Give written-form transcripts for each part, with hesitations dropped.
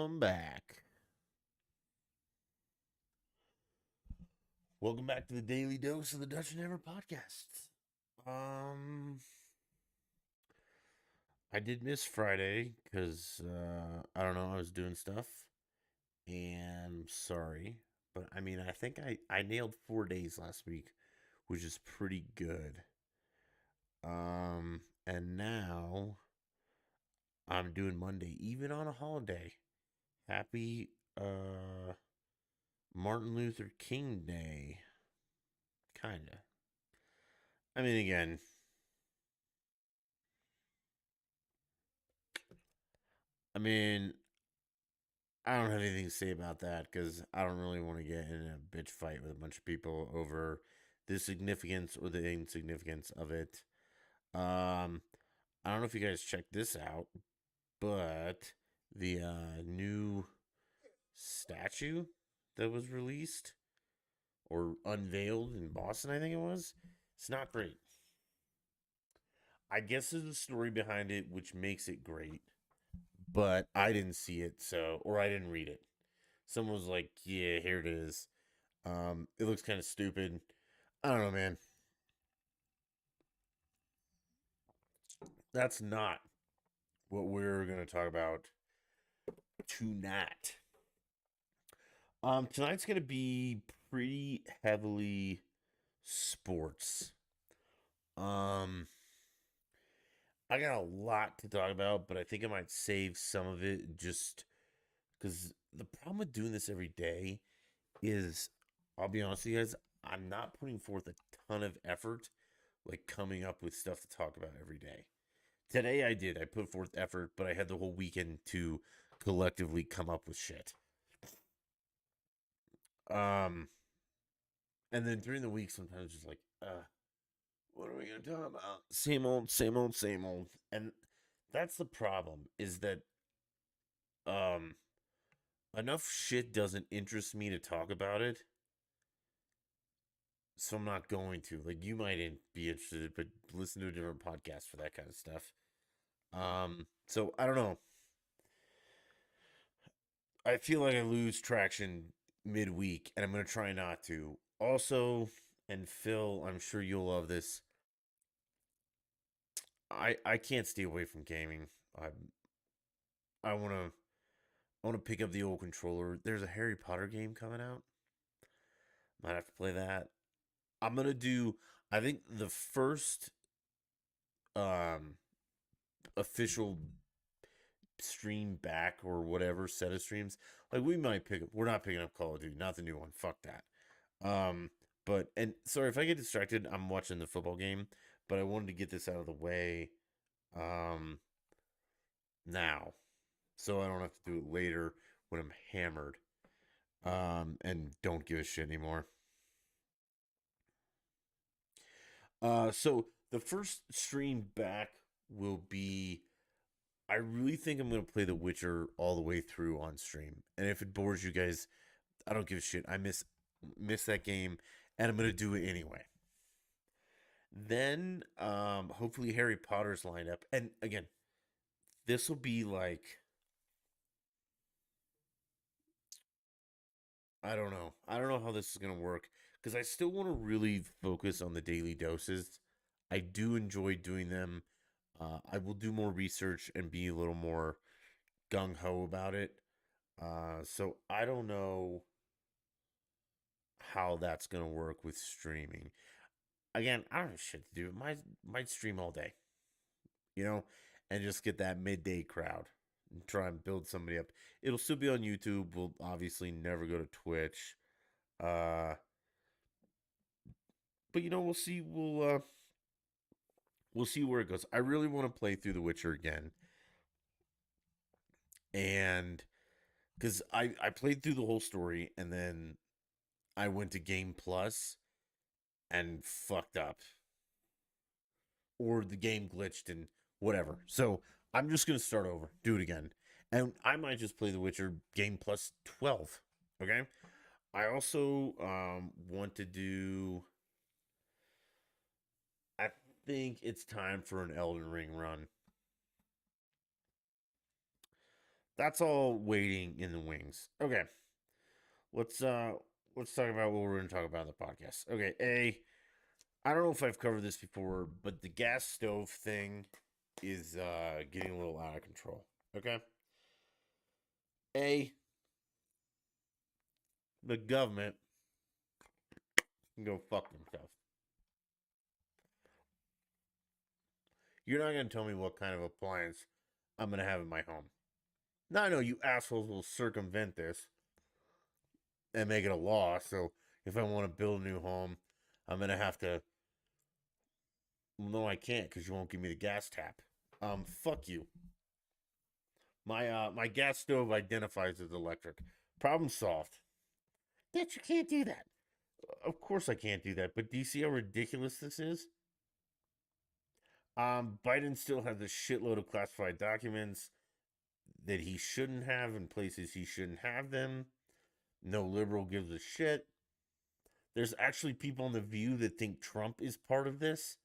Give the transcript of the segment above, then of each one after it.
Welcome back. Welcome back to the Daily Dose of the Dutch and Ever podcast. Um, I did miss Friday because I don't know, I was doing stuff, and I'm sorry, but I mean, I think I nailed 4 days last week, which is pretty good. And now I'm doing Monday, even on a holiday. Happy Martin Luther King Day, kinda. I mean, again, I mean, I don't have anything to say about that because I don't really want to get in a bitch fight with a bunch of people over the significance or the insignificance of it. Um, I don't know if you guys checked this out, but the new statue that was released or unveiled in Boston, I think it was, it's not great. I guess there's a story behind it which makes it great, but I didn't see it, so or I didn't read it. Someone was like, "Yeah, here it is." It looks kind of stupid. I don't know, man. That's not what we're gonna talk about tonight. Tonight's gonna be pretty heavily sports. Um, I got a lot to talk about, but I think I might save some of it just because the problem with doing this every day is, I'll be honest with you guys, I'm not putting forth a ton of effort, like coming up with stuff to talk about every day. Today I did. I put forth effort, but I had the whole weekend to collectively come up with shit. Um, and then during the week, sometimes just like, what are we gonna talk about? Same old, same old, same old. And that's the problem. Is that um, enough shit doesn't interest me to talk about it, so I'm not going to. Like, you might be interested, but listen to a different podcast for that kind of stuff. So I don't know. I feel like I lose traction midweek, and I'm going to try not to. Also, and Phil, I'm sure you'll love this. I can't stay away from gaming. I I want to pick up the old controller. There's a Harry Potter game coming out. Might have to play that. I'm gonna do. I think the first um official stream back or whatever set of streams. Like, we might pick up. We're not picking up Call of Duty, not the new one. Fuck that. But and sorry if I get distracted. I'm watching the football game, but I wanted to get this out of the way, um, now, so I don't have to do it later when I'm hammered, and don't give a shit anymore. So the first stream back will be. I really think I'm gonna play The Witcher all the way through on stream, and if it bores you guys, I don't give a shit. I miss that game, and I'm gonna do it anyway. Then hopefully Harry Potter's lined up. And again, this will be like, I don't know. I don't know how this is going to work because I still want to really focus on the daily doses. I do enjoy doing them. I will do more research and be a little more gung ho about it. So I don't know how that's going to work with streaming. Again, I don't have shit to do. Might stream all day, you know, and just get that midday crowd and try and build somebody up. It'll still be on YouTube. We'll obviously never go to Twitch. Uh, but we'll see. We'll see where it goes. I really want to play through The Witcher again, and because I played through the whole story, and then I went to Game Plus and fucked up, or the game glitched and whatever. So I'm just gonna start over, do it again, and I might just play The Witcher Game Plus 12. Okay. I also want to do. I think it's time for an Elden Ring run. That's all waiting in the wings. Okay. Let's uh let's talk about what we're going to talk about in the podcast. Okay, I don't know if I've covered this before, but the gas stove thing is getting a little out of control. Okay? The government can go fuck themselves. You're not going to tell me what kind of appliance I'm going to have in my home. Now I know you assholes will circumvent this and make it a law. So if I want to build a new home, I'm going to have to. Well, no, I can't because you won't give me the gas tap. Fuck you. My gas stove identifies as electric. Problem solved. Bitch, you can't do that. Of course I can't do that. But do you see how ridiculous this is? Biden still has a shitload of classified documents that he shouldn't have in places he shouldn't have them. No liberal gives a shit. There's actually people on The View that think Trump is part of this.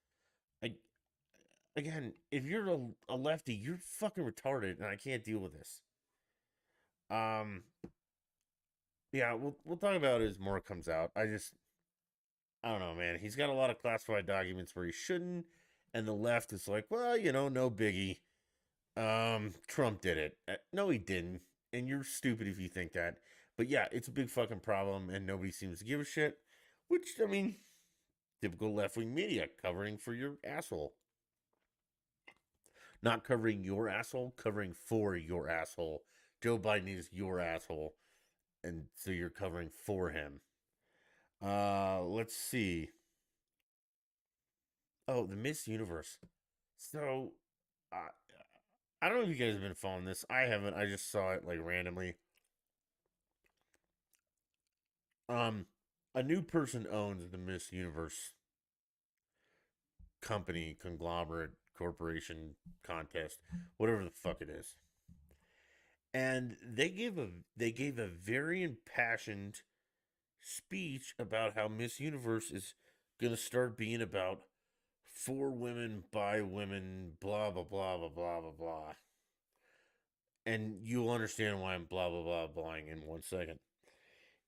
I, Again, if you're a lefty, you're fucking retarded, and I can't deal with this. Um, yeah, we'll talk about it as more comes out. I don't know, man. He's got a lot of classified documents where he shouldn't, and the left is like, well, no biggie. Trump did it. No, he didn't, and you're stupid if you think that. But yeah, it's a big fucking problem, and nobody seems to give a shit. Which, I mean, typical left wing media covering for your asshole. Not covering your asshole, covering for your asshole. Joe Biden is your asshole, and so you're covering for him. Let's see. Oh, the Miss Universe. So, uh, I don't know if you guys have been following this. I haven't. I just saw it like randomly. Um, a new person owns the Miss Universe company, conglomerate, corporation, contest, whatever the fuck it is. And they gave a very impassioned speech about how Miss Universe is gonna start being about for women, by women, blah blah blah blah blah blah blah. And you'll understand why I'm blah blah blah blahing in 1 second.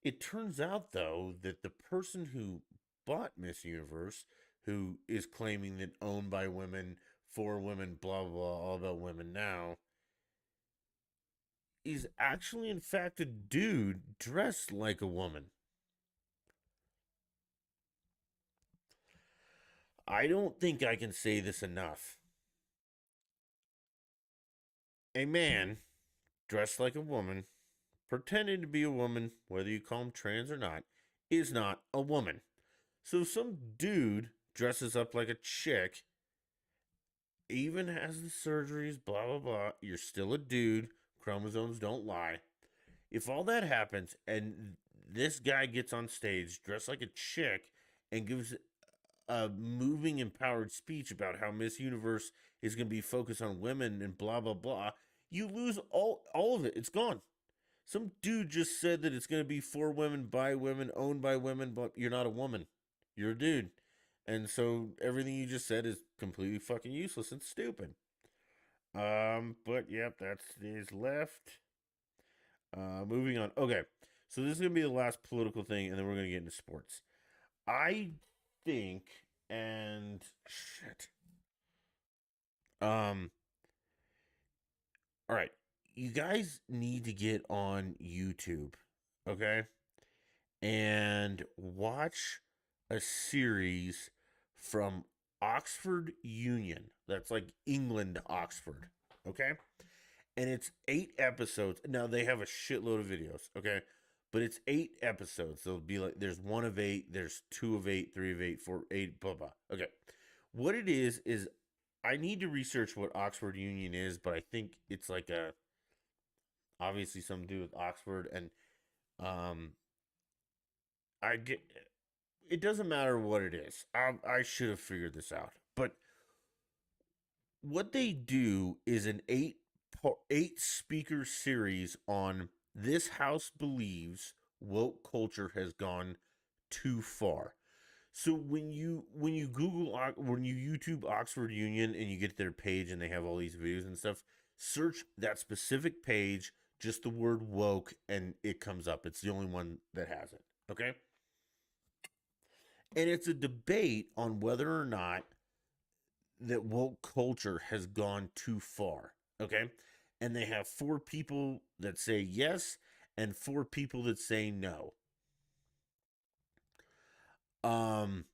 It turns out though that the person who bought Miss Universe, who is claiming that owned by women, for women, blah blah blah, all about women now, is actually in fact a dude dressed like a woman. I don't think I can say this enough. A man dressed like a woman, pretending to be a woman, whether you call him trans or not, is not a woman. So if some dude dresses up like a chick, even has the surgeries, blah, blah, blah, you're still a dude. Chromosomes don't lie. If all that happens and this guy gets on stage dressed like a chick and gives a moving, empowered speech about how Miss Universe is going to be focused on women and blah, blah, blah, you lose all of it. It's gone. Some dude just said that it's going to be for women, by women, owned by women, but you're not a woman. You're a dude. And so everything you just said is completely fucking useless and stupid. But yep, that's today's left. Moving on. Okay. So this is going to be the last political thing, and then we're going to get into sports. I think, and shit. All right. You guys need to get on YouTube, okay? And watch a series from Oxford Union. That's like England, Oxford, okay? And it's 8 episodes. Now they have a shitload of videos, okay? but it's 8 episodes. So it'll be like there's 1 of 8, there's 2 of 8, 3 of 8, 4 8, blah blah. Okay, what it is I need to research what Oxford Union is, but I think it's like a obviously something to do with Oxford, and um, I get it doesn't matter what it is. I should have figured this out, but what they do is an 8 speaker series on this house believes woke culture has gone too far. So when you YouTube Oxford Union and you get their page and they have all these videos and stuff, search that specific page, just the word woke, and it comes up. It's the only one that has it. Okay? And it's a debate on whether or not that woke culture has gone too far. Okay? And they have 4 people that say yes and 4 people that say no. Um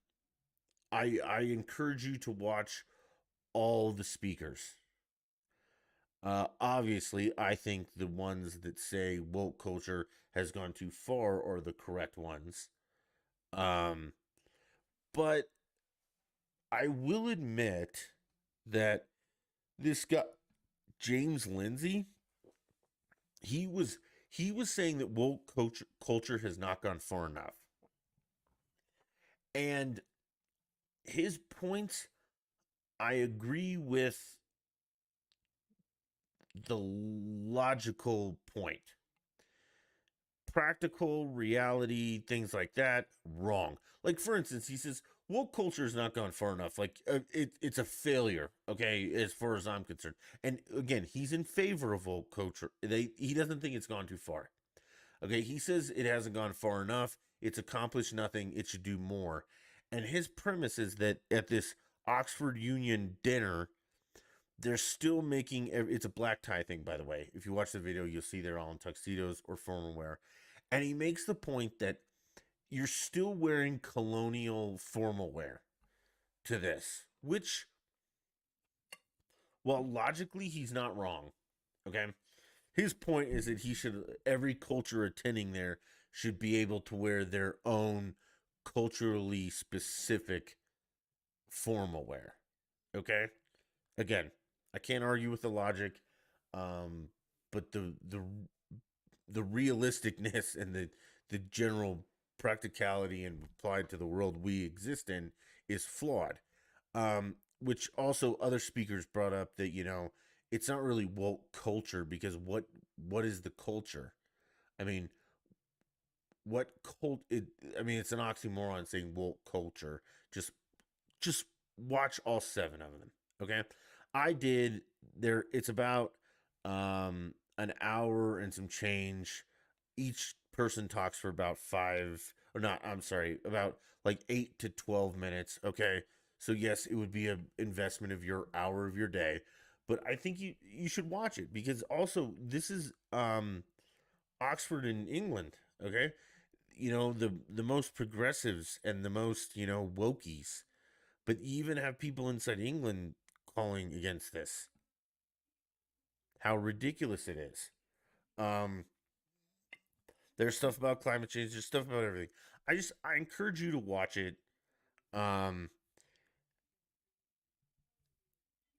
I encourage you to watch all the speakers. Obviously, I think the ones that say woke culture has gone too far are the correct ones. Um, but I will admit that this guy, James Lindsay, he was he was saying that woke culture has not gone far enough, and his points I agree with the logical point. Practical reality, things like that, wrong. Like for instance, he says woke culture has not gone far enough. Like it's a failure. Okay, as far as I'm concerned. And again, he's in favor of woke culture. He doesn't think it's gone too far. Okay, he says it hasn't gone far enough. It's accomplished nothing. It should do more. And his premise is that at this Oxford Union dinner, they're still making it's a black tie thing, by the way. If you watch the video, you'll see they're all in tuxedos or formal wear. And he makes the point that you're still wearing colonial formal wear to this, which, well, logically, he's not wrong. Okay. His point is that every culture attending there should be able to wear their own culturally specific formal wear. Okay. Again, I can't argue with the logic, um, but the realisticness and the general practicality and applied to the world we exist in is flawed. Which also other speakers brought up that it's not really woke culture because what is the culture? I mean, what cult? I mean, it's an oxymoron saying woke culture. Just just watch all 7 of them. Okay, I did there. It's about an hour and some change. Each person talks for about 5 or not. I'm sorry, about like 8 to 12 minutes. Okay, so yes, it would be an investment of your hour of your day, but I think you should watch it because also this is Oxford in England. Okay, the most progressives and the most wokies, but you even have people inside England calling against this. How ridiculous it is. Um, there's stuff about climate change. There's stuff about everything. I encourage you to watch it. Um,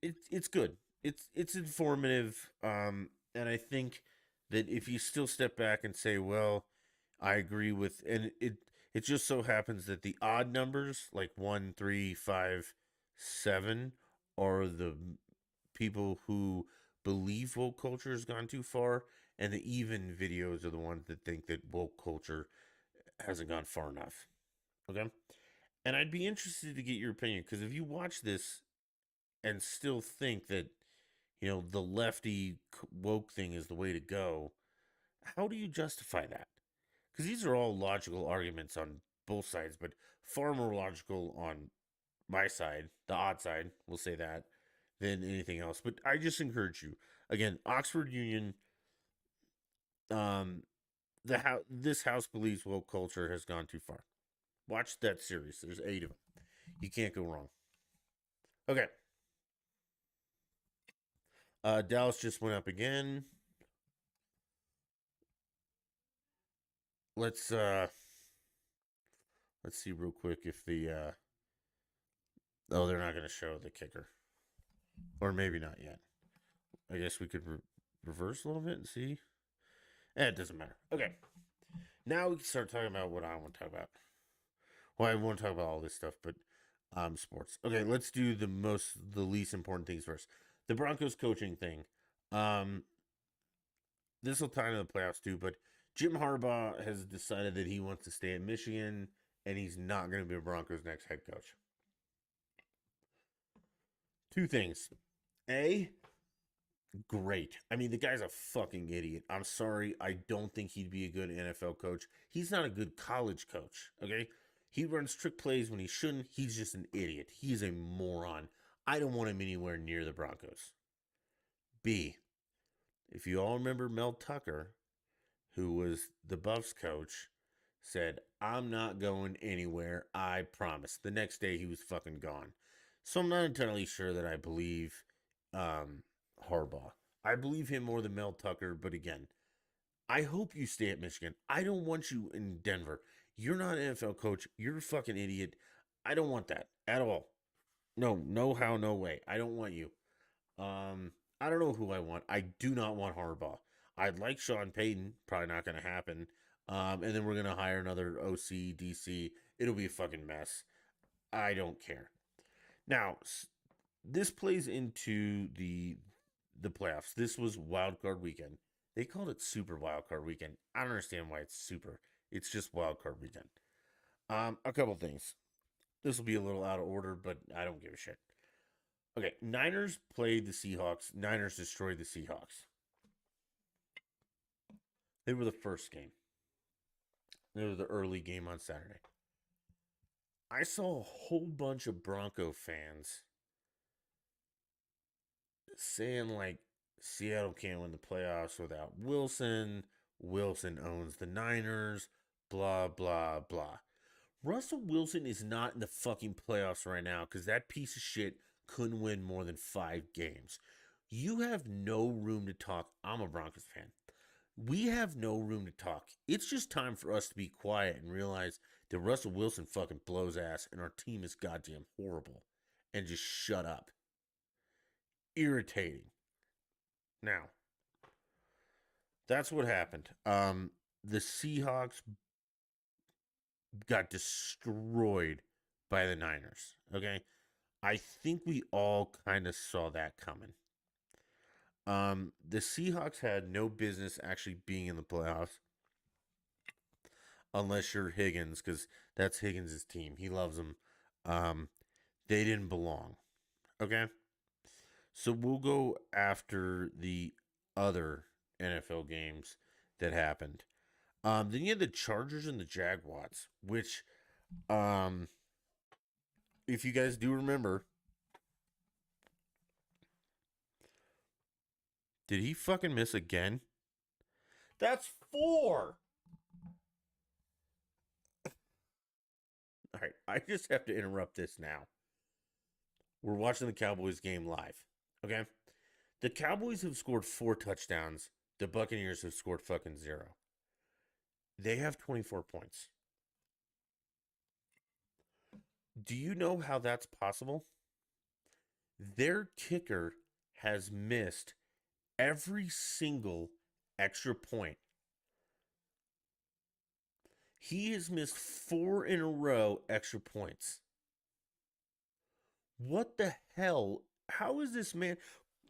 it's good. It's informative. And I think that if you still step back and say, well, I agree with, and it just so happens that the odd numbers like 1, 3, 5, 7 are the people who believe woke culture has gone too far, and the even videos are the ones that think that woke culture hasn't gone far enough. Okay, and I'd be interested to get your opinion because if you watch this and still think that the lefty woke thing is the way to go, how do you justify that? Because these are all logical arguments on both sides, but far more logical on my side, the odd side, we'll say that, than anything else. But I just encourage you again. Oxford Union, um, this house believes woke culture has gone too far. Watch that series. There's 8 of them. You can't go wrong. Okay. Dallas just went up again. let's see real quick if the oh, they're not going to show the kicker, or maybe not yet. I guess we could reverse a little bit and see. It doesn't matter. Okay, now we can start talking about what I want to talk about. Well, I want to talk about all this stuff, but sports. Okay, let's do the least important things first. The Broncos coaching thing. Um, this will tie into the playoffs too, but Jim Harbaugh has decided that he wants to stay at Michigan and he's not going to be a Broncos next head coach. Two things. A, great. I mean, the guy's a fucking idiot. I'm sorry. I don't think he'd be a good NFL coach. He's not a good college coach, okay? He runs trick plays when he shouldn't. He's just an idiot. He's a moron. I don't want him anywhere near the Broncos. B, if you all remember Mel Tucker, who was the Buffs coach, said, I'm not going anywhere, I promise. The next day he was fucking gone. So I'm not entirely sure that I believe Harbaugh. I believe him more than Mel Tucker, but again, I hope you stay at Michigan. I don't want you in Denver. You're not an NFL coach. You're a fucking idiot. I don't want that at all. No how, no way. I don't want you. I don't know who I want. I do not want Harbaugh. I'd like Sean Payton. Probably not going to happen. And then we're going to hire another OC, DC. It'll be a fucking mess. I don't care. Now, this plays into the playoffs. This was wild card weekend. They called it Super Wild Card Weekend. I don't understand why it's super. It's just Wild Card Weekend. A couple things. This will be a little out of order, but I don't give a shit. Okay, Niners played the Seahawks. Niners destroyed the Seahawks. They were the first game. They were the early game on Saturday. I saw a whole bunch of Bronco fans saying, like, Seattle can't win the playoffs without Wilson. Wilson owns the Niners. Blah, blah, blah. Russell Wilson is not in the fucking playoffs right now because that piece of shit couldn't win more than 5 games. You have no room to talk. I'm a Broncos fan. We have no room to talk. It's just time for us to be quiet and realize that Russell Wilson fucking blows ass and our team is goddamn horrible. And just shut up. Irritating. Now, that's what happened. The Seahawks got destroyed by the Niners. Okay? I think we all kind of saw that coming. The Seahawks had no business actually being in the playoffs unless you're Higgins, because that's Higgins' team. He loves them. They didn't belong. Okay? So we'll go after the other NFL games that happened. Then you had the Chargers and the Jaguars, which, if you guys do remember, did he fucking miss again? That's 4. All right, I just have to interrupt this now. We're watching the Cowboys game live, okay? The Cowboys have scored 4 touchdowns. The Buccaneers have scored fucking 0. They have 24 points. Do you know how that's possible? Their kicker has missed every single extra point. He has missed 4 in a row extra points. What the hell? How is this man?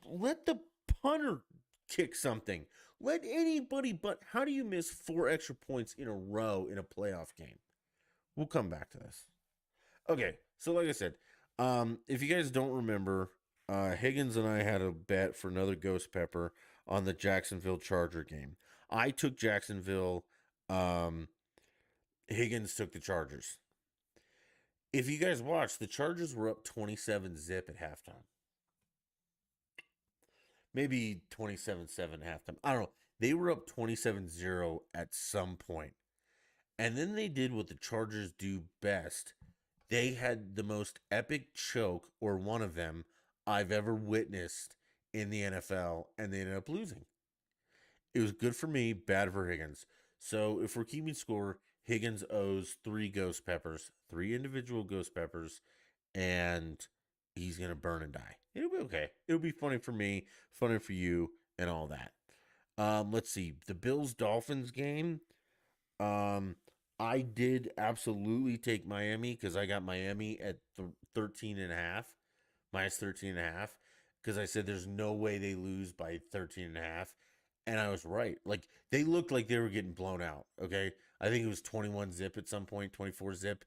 Let the punter kick something. Let anybody but. How do you miss 4 extra points in a row in a playoff game? We'll come back to this. Okay, so like I said, if you guys don't remember, Higgins and I had a bet for another Ghost Pepper on the Jacksonville Charger game. I took Jacksonville. Higgins took the Chargers. If you guys watched, the Chargers were up 27-0 at halftime. Maybe 27-7 halftime. I don't know. They were up 27-0 at some point. And then they did what the Chargers do best. They had the most epic choke, or one of them, I've ever witnessed in the NFL, and they ended up losing. It was good for me, bad for Higgins. So if we're keeping score, Higgins owes three ghost peppers, three individual ghost peppers, and he's gonna burn and die. It'll be okay. It'll be funny for me, funny for you, and all that. Let's see. The Bills Dolphins game. Um, I did absolutely take Miami because I got Miami at 13 and a half, minus 13 and a half, because I said there's no way they lose by 13 and a half. And I was right. Like, they looked like they were getting blown out. Okay. I think it was 21 zip at some point, 24 zip.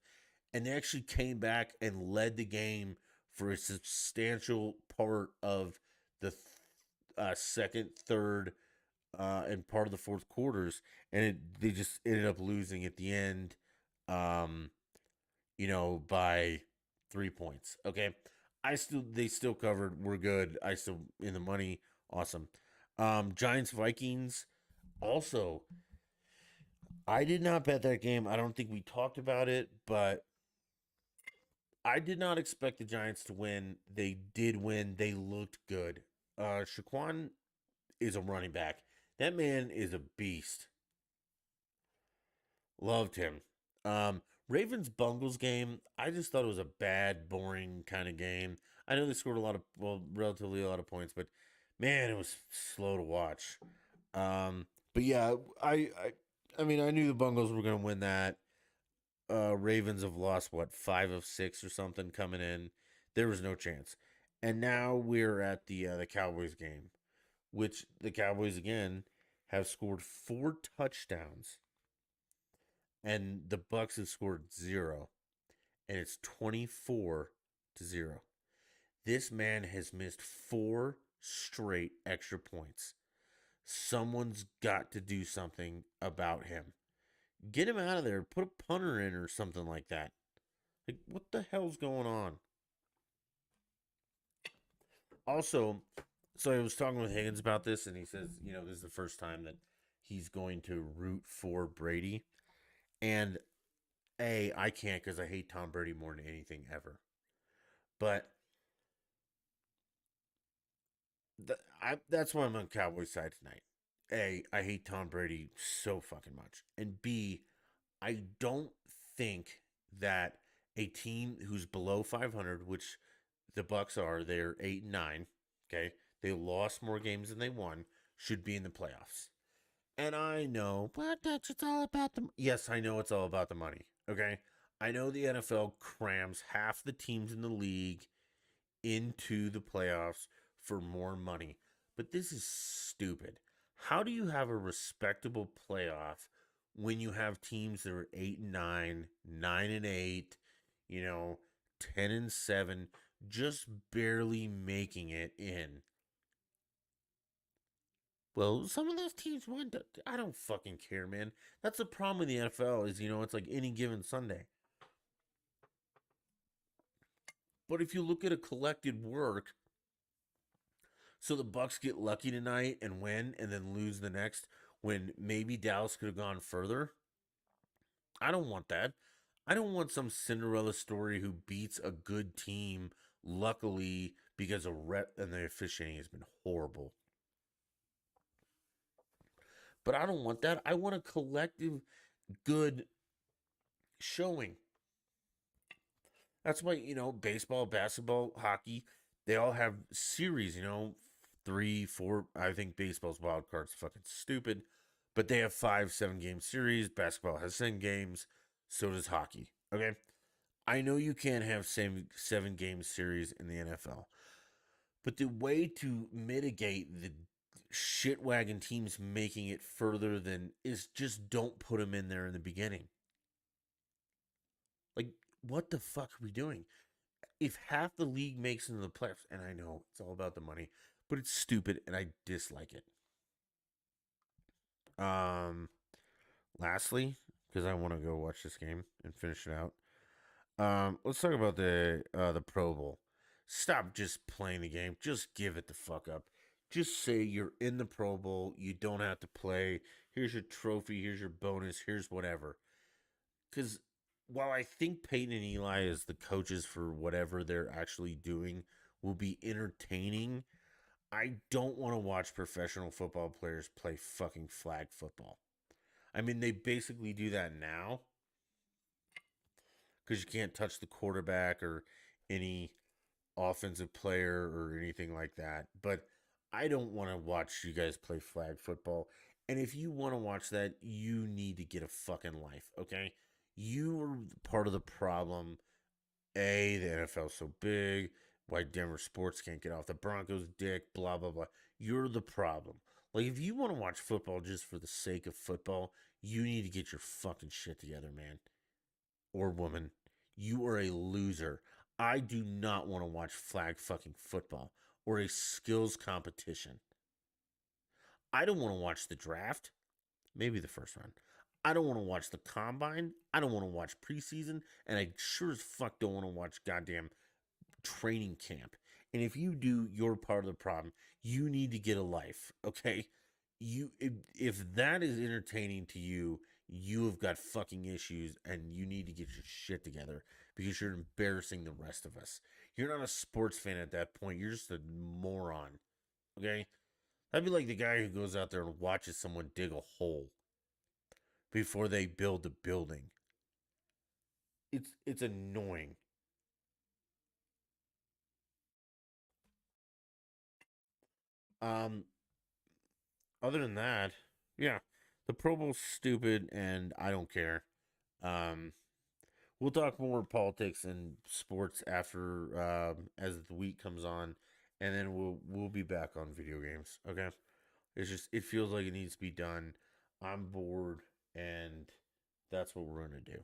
And they actually came back and led the game for a substantial part of the second, third, and part of the fourth quarters, and they just ended up losing at the end, um, by 3 points. Okay, they still covered. We're good. I still in the money. Awesome. Giants Vikings. Also, I did not bet that game. I don't think we talked about it, but I did not expect the Giants to win. They did win. They looked good. Shaquan is a running back. That man is a beast. Loved him. Ravens Bungles game, I just thought it was a bad, boring kind of game. I know they scored relatively a lot of points, but man, it was slow to watch. But yeah, I mean, I knew the Bungles were going to win that. Ravens have lost what 5 of 6 or something coming in. There was no chance, and now we're at the Cowboys game, which the Cowboys again have scored 4 touchdowns, and the Bucks have scored 0, and it's 24-0. This man has missed 4 straight extra points. Someone's got to do something about him. Get him out of there. Put a punter in or something like that. Like, what the hell's going on? Also, so I was talking with Higgins about this, and he says, this is the first time that he's going to root for Brady. And I can't because I hate Tom Brady more than anything ever. But that's why I'm on Cowboys side tonight. I hate Tom Brady so fucking much. And B, I don't think that a team who's below 500, which the Bucks are, they're 8-9. Okay, they lost more games than they won, should be in the playoffs. And I know, but that's it's all about the. Yes, I know it's all about the money. Okay, I know the NFL crams half the teams in the league into the playoffs for more money, but this is stupid. How do you have a respectable playoff when you have teams that are 8-9, 9-8, 10-7, just barely making it in? Well, some of those teams won. I don't fucking care, man. That's the problem with the NFL is, it's like any given Sunday. But if you look at a collected work, so the Bucks get lucky tonight and win and then lose the next when maybe Dallas could have gone further. I don't want that. I don't want some Cinderella story who beats a good team luckily because of rep and the officiating has been horrible. But I don't want that. I want a collective good showing. That's why, baseball, basketball, hockey, they all have series, 3, 4. I think baseball's wild card's fucking stupid, but they have 5, 7 game series. Basketball has 10 games. So does hockey. Okay. I know you can't have 7 game series in the NFL, but the way to mitigate the shit wagon teams making it further than is just don't put them in there in the beginning. Like, what the fuck are we doing? If half the league makes it into the playoffs, and I know it's all about the money, but it's stupid and I dislike it. Um, Lastly, because I want to go watch this game and finish it out. Let's talk about the Pro Bowl. Stop just playing the game. Just give it the fuck up. Just say you're in the Pro Bowl. You don't have to play. Here's your trophy. Here's your bonus. Here's whatever. Because while I think Peyton and Eli, as the coaches for whatever they're actually doing, will be entertaining, I don't want to watch professional football players play fucking flag football. I mean, they basically do that now because you can't touch the quarterback or any offensive player or anything like that. But I don't want to watch you guys play flag football. And if you want to watch that, you need to get a fucking life, okay? You are part of the problem. The NFL's so big. Why Denver sports can't get off the Broncos' dick, blah, blah, blah. You're the problem. Like, if you want to watch football just for the sake of football, you need to get your fucking shit together, man. Or woman. You are a loser. I do not want to watch flag fucking football or a skills competition. I don't want to watch the draft, maybe the first round. I don't want to watch the combine. I don't want to watch preseason. And I sure as fuck don't want to watch goddamn training camp. And if you do, you're part of the problem. You need to get a life, okay? If that is entertaining to you, you have got fucking issues and you need to get your shit together because you're embarrassing the rest of us. You're not a sports fan at that point. You're just a moron. Okay? That'd be like the guy who goes out there and watches someone dig a hole before they build the building. It's annoying. Um Other than that, yeah, the Pro Bowl's stupid and I don't care. Um we'll talk more politics and sports after as the week comes on, and then we'll be back on video games. Okay, it's just it feels like it needs to be done. I'm bored, and that's what we're gonna do.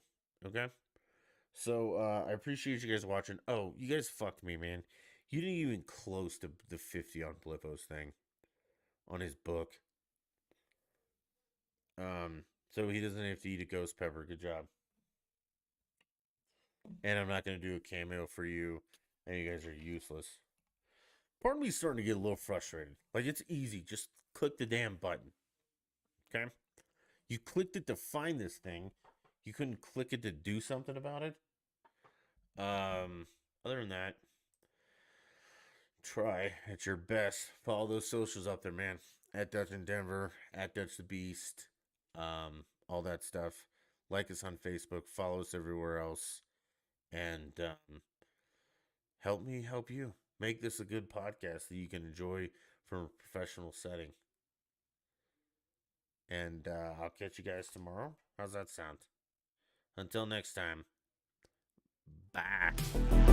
Okay, so I appreciate you guys watching. Oh, you guys fucked me, man. You didn't even close to the 50 on Blippo's thing on his book. So he doesn't have to eat a ghost pepper. Good job. And I'm not gonna do a cameo for you, and you guys are useless. Part of me is starting to get a little frustrated. Like, it's easy. Just click the damn button. Okay? You clicked it to find this thing. You couldn't click it to do something about it. Other than that, try at your best. Follow those socials up there, man. At Dutch in Denver, at Dutch the Beast, all that stuff. Like us on Facebook, follow us everywhere else, and help me help you. Make this a good podcast that you can enjoy from a professional setting. And I'll catch you guys tomorrow. How's that sound? Until next time, bye.